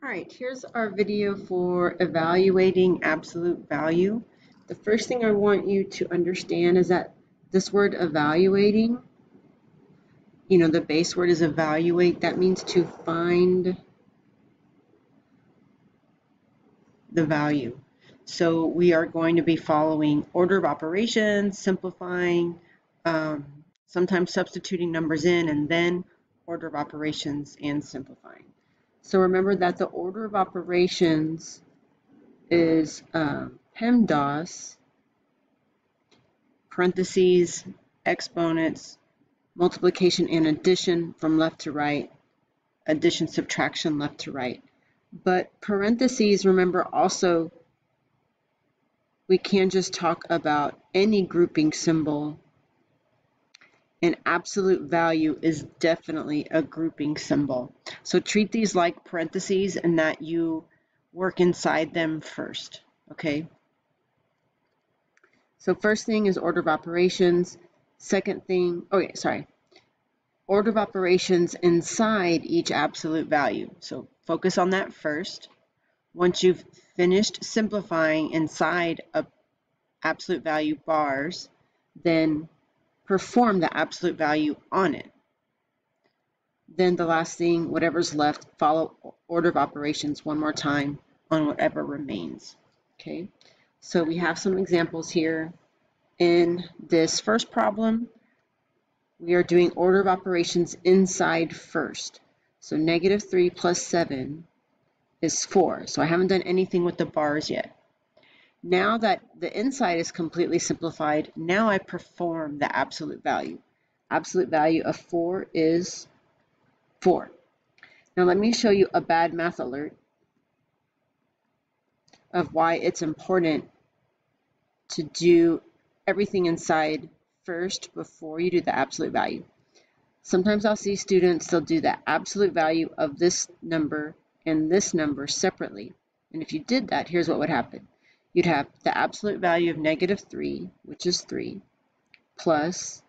All right, here's our video for evaluating absolute value. The first thing I want you to understand is that this word evaluating, the base word is evaluate. That means to find the value. So we are going to be following order of operations, simplifying, sometimes substituting numbers in, and then order of operations and simplifying. So remember that the order of operations is PEMDAS, parentheses, exponents, multiplication and addition from left to right, addition, subtraction, left to right. But parentheses, remember also, we can just talk about any grouping symbol, and absolute value is definitely a grouping symbol. So treat these like parentheses and that you work inside them first, okay? So first thing is order of operations. Second thing, order of operations inside each absolute value. So focus on that first. Once you've finished simplifying inside of absolute value bars, then perform the absolute value on it. Then the last thing, whatever's left, follow order of operations one more time on whatever remains. Okay, so we have some examples here. In this first problem, we are doing order of operations inside first. So -3 plus 7 is 4. So I haven't done anything with the bars yet. Now that the inside is completely simplified, now I perform the absolute value. Absolute value of 4 is 4. Now let me show you a bad math alert of why it's important to do everything inside first before you do the absolute value. Sometimes I'll see students, they'll do the absolute value of this number and this number separately. And if you did that, here's what would happen. You'd have the absolute value of -3, which is 3, plus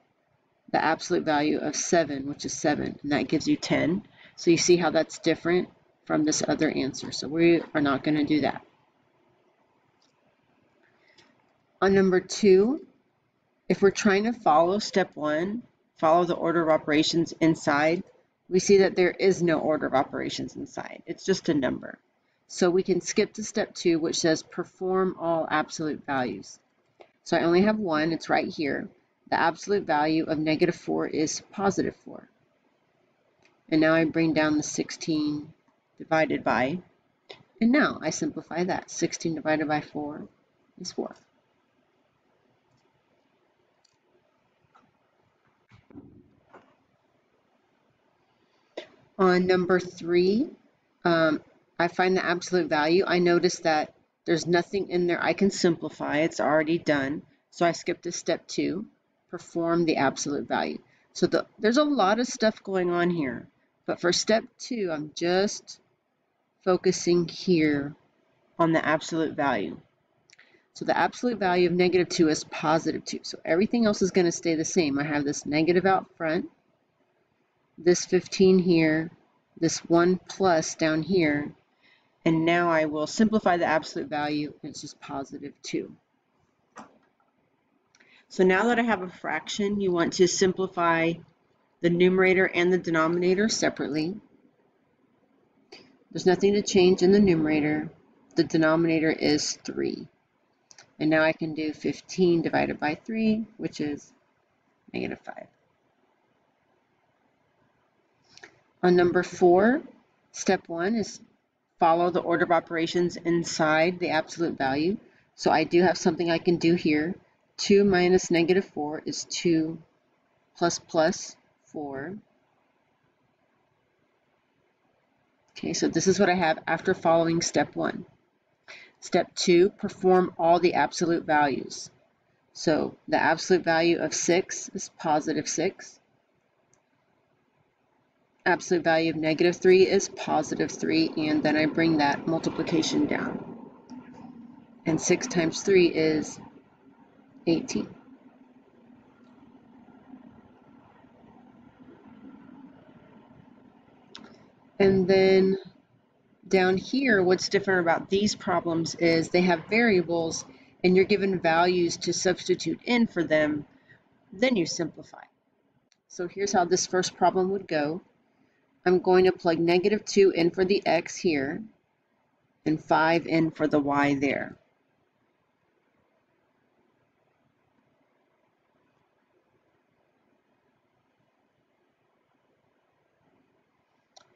the absolute value of 7, which is 7, and that gives you 10. So you see how that's different from this other answer. So we are not going to do that. On number 2, if we're trying to follow step 1, follow the order of operations inside, we see that there is no order of operations inside. It's just a number. So we can skip to step 2, which says perform all absolute values. So I only have one, it's right here. The absolute value of -4 is +4. And now I bring down the 16 divided by, and now I simplify that. 16 divided by 4 is 4. On number 3, I find the absolute value. I notice that there's nothing in there I can simplify. It's already done. So I skip to step 2, perform the absolute value. So there's a lot of stuff going on here. But for step 2, I'm just focusing here on the absolute value. So the absolute value of -2 is +2. So everything else is going to stay the same. I have this negative out front, this 15 here, this 1 plus down here, and now I will simplify the absolute value, and it's just +2. So now that I have a fraction, you want to simplify the numerator and the denominator separately. There's nothing to change in the numerator. The denominator is 3. And now I can do 15 divided by 3, which is -5. On number 4, step 1 is follow the order of operations inside the absolute value. So I do have something I can do here. 2 minus -4 is 2 plus 4. Okay, so this is what I have after following step 1. Step 2, perform all the absolute values. So the absolute value of 6 is +6. Absolute value of -3 is +3, and then I bring that multiplication down. And 6 times 3 is 18. And then Down here, what's different about these problems is they have variables and you're given values to substitute in for them, then you simplify. So here's how this first problem would go. I'm going to plug -2 in for the x here and 5 in for the y there.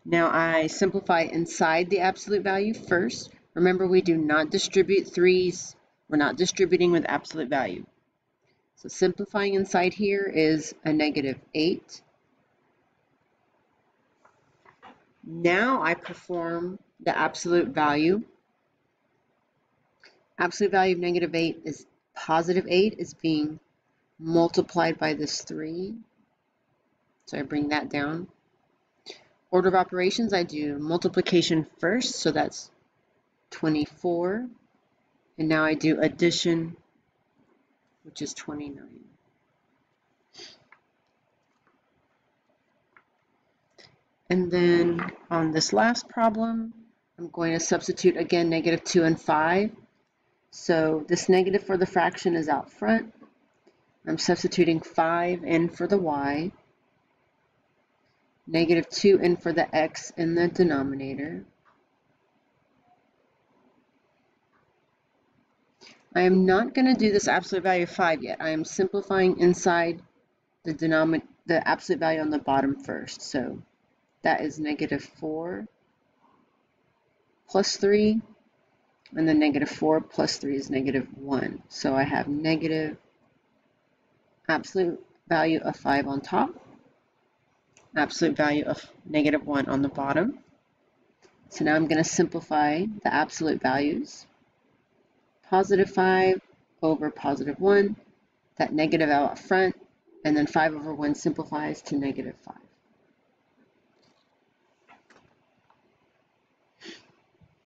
Now I simplify inside the absolute value first. Remember, we do not distribute threes. We're not distributing with absolute value. So simplifying inside here is a -8. Now I perform the absolute value. Absolute value of -8 is +8 is being multiplied by this 3. So I bring that down. Order of operations, I do multiplication first, so that's 24. And now I do addition, which is 29. And then on this last problem, I'm going to substitute again -2 and 5. So this negative for the fraction is out front. I'm substituting 5 in for the y, -2 in for the x in the denominator. I am not going to do this absolute value of 5 yet. I am simplifying inside the absolute value on the bottom first. So that is -4 plus 3, and then -4 plus 3 is -1. So I have negative absolute value of 5 on top, absolute value of -1 on the bottom. So now I'm going to simplify the absolute values. +5 over +1, that negative out front, and then 5 over 1 simplifies to -5.